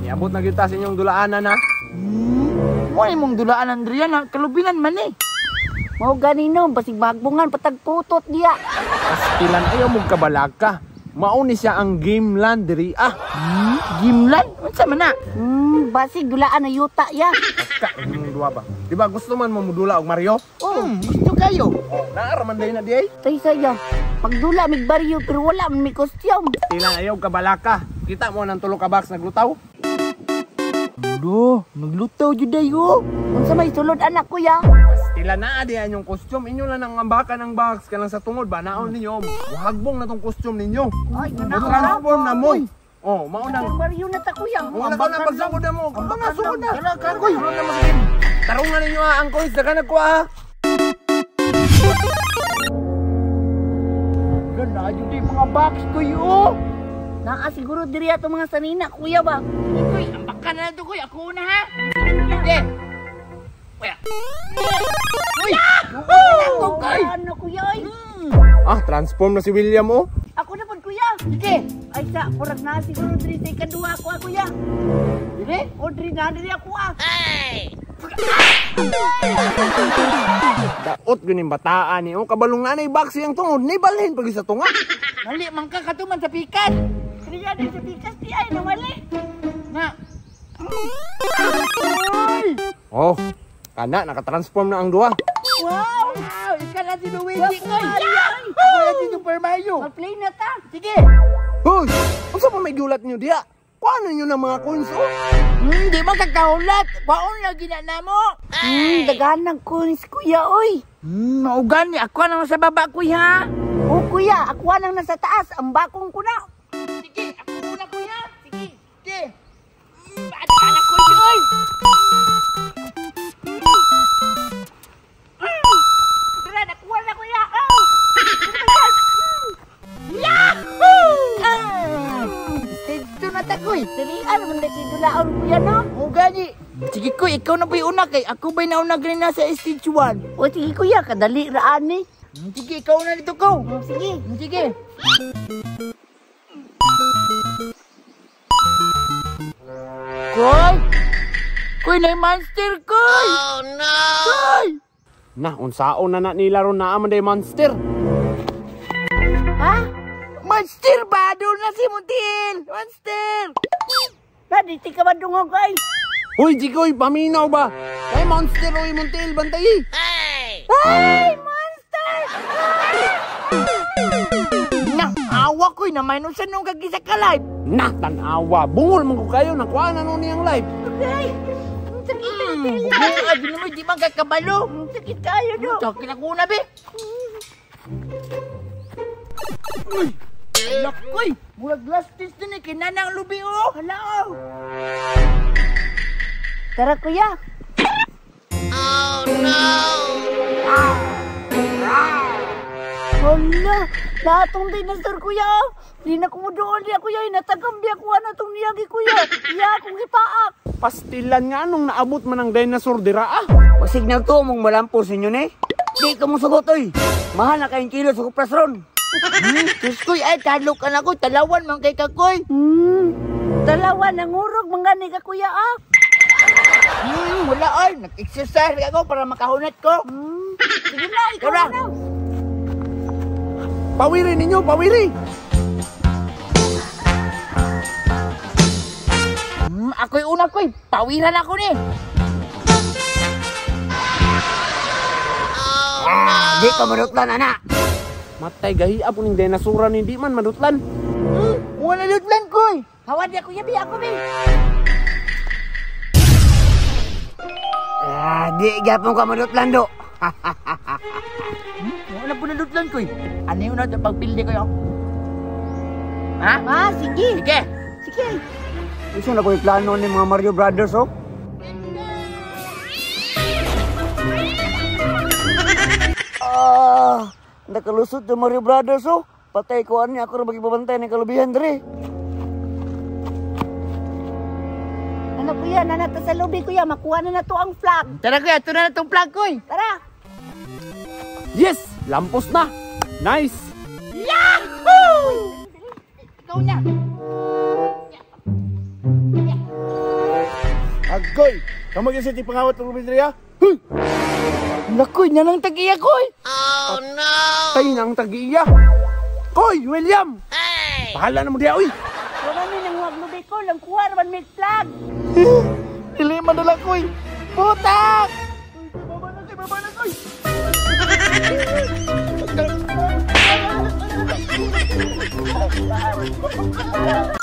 Niabot na kita sa inyong dulaanan ha. Mo imong dulaan Andrea na kalubinan man eh. Mao ganino basig magbungan patag putot diya. Pastilan ayaw mong kabalaka. Mauni siya ang game land diri Gimlan? Unsa man na? Basig dulaan na yuta ya. Ka, inyong duwa ba? Di ba gusto man mamudula og Mario? Gusto kayo. Naaraman day na di ay. Tay saya. Pagdula mig baryo pero wala man may costume. Pastilan ayaw kabalaka. Kita mo ng tulo ka box naglutaw? Do, naglutaw jud dayo. Unsa may sulod anak kuya? Pastilan na di ang costume. Inyo lang ang ambakan ng box kanang sa tungod ba? Naon ninyo. Wahagbong na tong costume ninyo. Ay, Transform na mo. Oh, maunang. baryo na ta kuya. Wala ka na pagsugod na mo. Ang nga sugod na. Kala ka koy. Tarong na ninyo ang coins. Daga nagkuha. Ganda jud di mga box koyo. Naa siguro diri ato mga sanina kuya ba? Koy, ambakan na to koy. Ako una ha. Sige. Kuya. Uy! Ako koy. Ano kuya ay? Transform na si William oh. Ako na pod kuya. Sige. Ay sa murag na siguro diri sa ikaduha ko kuya. Dire? O diri na diri ako Daot ganing bataan ni. Kabalong na na box yang tungod. Nibalhin pag sa tunga. Mali man ka katuman sa pikas. Diri na sa pikas di ay nawali. Na. Oh, kana nakatransform na ang duha. Wow! Ika na si Luigi koy. Ay! Ako na si Super Mario. Ma-play na ta. Sige. Hoy! Unsa pa may giulat niyo diha? Kuano niyo ng mga coins oh? Di man kakaulat. Paon lagi na namo. Daghan ng coins kuya oy. Maugan ni ako na sa baba kuy ha. O kuya, ako nang nasa taas, ang bakong ko na. Sige, ako muna kuya. Sige. Sige. Anak ko oy. Tara, nakuha na kuya. Stage 2 na ta kuy. Dalian man na kidulaon kuya no. O gani. Sige kuy, ikaw na ba'y una kay ako ba'y nauna ganin na sa stage 1. O sige kuya, kadali raan ni. Sige, ikaw na dito ko. Sige. Sige. Koy! Koy, na monster, Koy! Oh, no! Koy! Na, unsaon na nila ron na aman day monster. Ha? Monster ba? Doon na si Muntil! Monster! Dadi, di ka ba dungog ay? Hoy, Jigoy, paminaw ba? Kay monster oy muntil bantay. Ay, monster! Na, awa ko'y na may nung sanong kagisa ka live. Na, tanawa. Bungol man ko kayo. Nakuha na nun niyang live. Ay, ang sakit na dili. Abi naman, di man kakabalo. Ang sakit kayo do. Sakin ako na, be. Uy! Alak ko'y! Murag last test din eh, kinanang lubi o. Hala, oh. Tara kuya. Hala, natong dinosaur kuya. Di na ko doon di kuya. Natagam di ako na itong niyagi kuya. Iya akong ipaak. Pastilan nga nung naabot man ang dinosaur dira ah. Pasig na ito mong malampos ninyo ni. Di ka mo sugot oy. Mahal na kayong kilo sa kupras ron. Sus ko'y, ay, talok ka na ko. Talawan man kay kakoy. Dalawa, nangurog mangani ka kuya ah. Wala ay. Nag-exercise ako para makahunat ko. Sige na, ikaw Tara. na. Pawiri ninyo, pawiri. Ako'y una ko'y. Pawiran ako ni. Di ka madutlan anak. Matay gahi po ning dinosaur ni di man madutlan. Wala lutlan ko'y. Hawad ya kuya, biya ako be. Di gapon ka madutlan do. Wala po na lutlan ko'y. Ano yun natin pagpildi ko yun? Ha? Ah, sige. Sige. Sige. Iso na ko yung plano ni mga Mario Brothers oh. Nakalusot yung Mario Brothers oh. Patay ko niya ako rin magibabantay ng kalubihan diri. Ano kuya, nanata sa lobby kuya, makuha na to ang flag. Tara kuya, ito na itong plug ko'y. Tara. Yes! Lampos na! Nice! Yahoo! Ikaw na. Agoy! Kamu yung city pangawat ng Rubidria? Nakoy, nanang tagiya koy. Tayo nang tag-iya. Koy, William! Bahala na mo diya, uy! Wala mi nang wag lubi ko, lang kuwar man may flag. Ilima na lang, koy! Putak! Baba na, koy! Putak!